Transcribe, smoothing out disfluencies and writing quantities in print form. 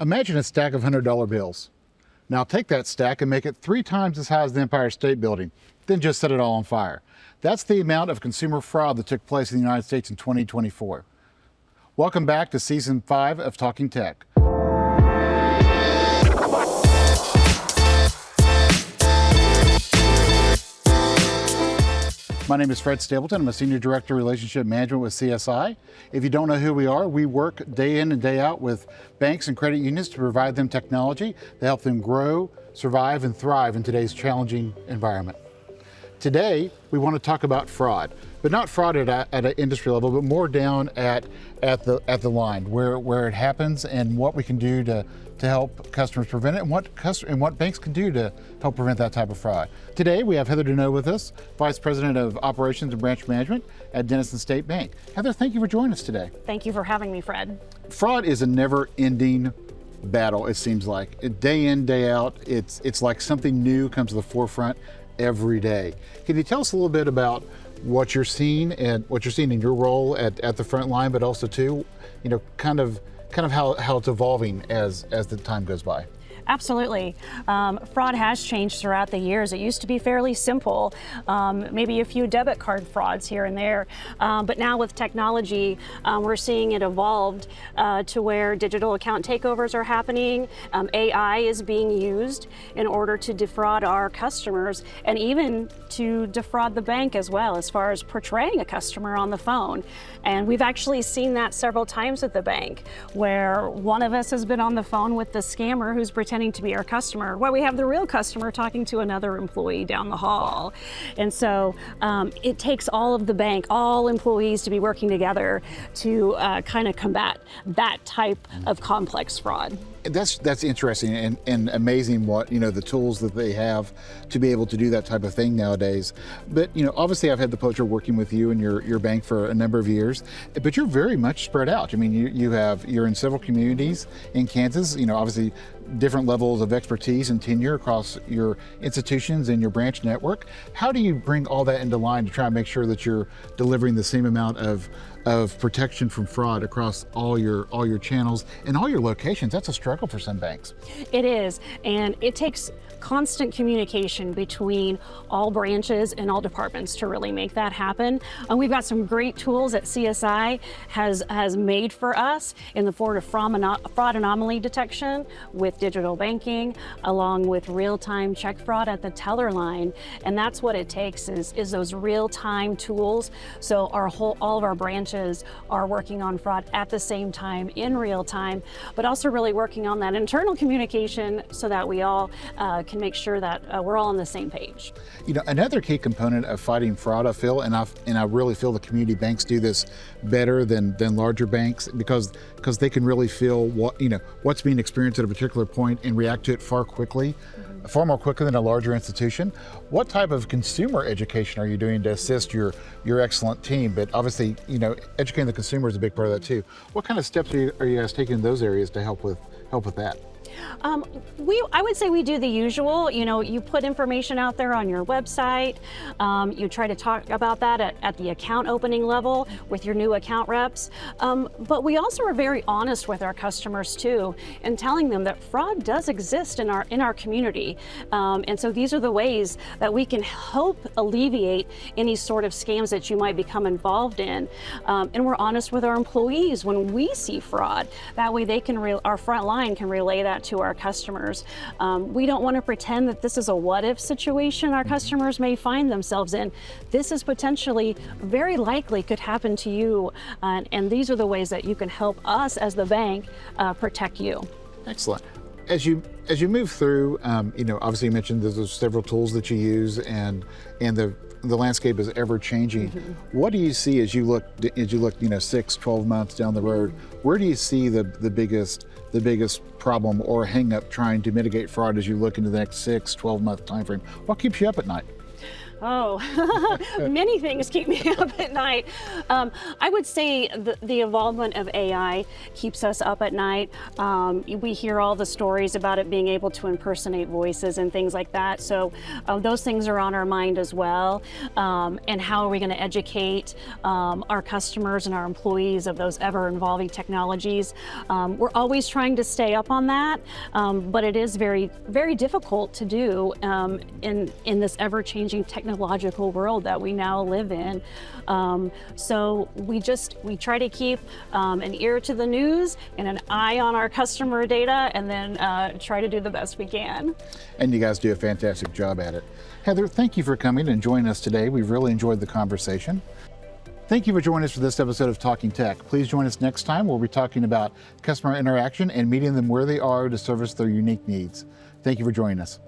Imagine a stack of $100 bills. Now take that stack and make it 3 times as high as the Empire State Building, then just set it all on fire. That's the amount of consumer fraud that took place in the United States in 2024. Welcome back to Season 5 of Talking Tech. My name is Fred Stapleton. I'm a Senior Director of Relationship Management with CSI. If you don't know who we are, we work day in and day out with banks and credit unions to provide them technology to help them grow, survive, and thrive in today's challenging environment. Today, we want to talk about fraud, but not fraud at an industry level, but more down at the line, where it happens and what we can do to help customers prevent it, and what banks can do to help prevent that type of fraud. Today, we have Heather Deneault with us, Vice President of Operations and Branch Management at Denison State Bank. Heather, thank you for joining us today. Thank you for having me, Fred. Fraud is a never-ending battle, it seems like. Day in, day out, it's like something new comes to the forefront every day. Can you tell us a little bit about what you're seeing and what you're seeing in your role at the front line, but also too, kind of how it's evolving as the time goes by? Absolutely. Fraud has changed throughout the years. It used to be fairly simple, maybe a few debit card frauds here and there. But now with technology, we're seeing it evolved to where digital account takeovers are happening. AI is being used in order to defraud our customers and even to defraud the bank as well, as far as portraying a customer on the phone. And we've actually seen that several times at the bank, where one of us has been on the phone with the scammer who's pretending to be our customer, while we have the real customer talking to another employee down the hall. And so it takes all of the bank, all employees, to be working together to kind of combat that type of complex fraud. That's interesting and amazing what, the tools that they have to be able to do that type of thing nowadays. But, obviously I've had the pleasure of working with you and your bank for a number of years, but you're very much spread out. I mean, you're in several communities in Kansas, obviously different levels of expertise and tenure across your institutions and your branch network. How do you bring all that into line to try and make sure that you're delivering the same amount of protection from fraud across all your channels and all your locations? That's a struggle for some banks. It is, and it takes constant communication between all branches and all departments to really make that happen. And we've got some great tools that CSI has made for us in the form of fraud anomaly detection with digital banking, along with real-time check fraud at the teller line. And that's what it takes is those real-time tools. So all of our branches are working on fraud at the same time in real time, but also really working on that internal communication so that we all can make sure that we're all on the same page. Another key component of fighting fraud, I feel, and I really feel the community banks do this better than larger banks because they can really feel what's being experienced at a particular point and react to it far more quickly than a larger institution. What type of consumer education are you doing to assist your excellent team? But obviously, educating the consumer is a big part of that too. What kind of steps are you guys taking in those areas to help with that? I would say we do the usual. You put information out there on your website. You try to talk about that at the account opening level with your new account reps. But we also are very honest with our customers too, and telling them that fraud does exist in our community. And so these are the ways that we can help alleviate any sort of scams that you might become involved in. And we're honest with our employees when we see fraud. That way our front line can relay that to our customers. We don't want to pretend that this is a what-if situation our customers may find themselves in. This is potentially very likely could happen to you, and these are the ways that you can help us as the bank protect you. Excellent. As you move through, obviously you mentioned there's several tools that you use, and the landscape is ever changing. Mm-hmm. What do you see as you look 6, 12 months down the road? Where do you see the biggest problem or hang up trying to mitigate fraud as you look into the next 6, 12 month time frame? What keeps you up at night? Oh, many things keep me up at night. I would say the involvement of AI keeps us up at night. We hear all the stories about it being able to impersonate voices and things like that. So those things are on our mind as well. And how are we going to educate our customers and our employees of those ever-evolving technologies? We're always trying to stay up on that, but it is very, very difficult to do in this ever-changing technological world that we now live in. So we try to keep an ear to the news and an eye on our customer data, and then try to do the best we can. And you guys do a fantastic job at it. Heather, thank you for coming and joining us today. We've really enjoyed the conversation. Thank you for joining us for this episode of Talking Tech. Please join us next time. We'll be talking about customer interaction and meeting them where they are to service their unique needs. Thank you for joining us.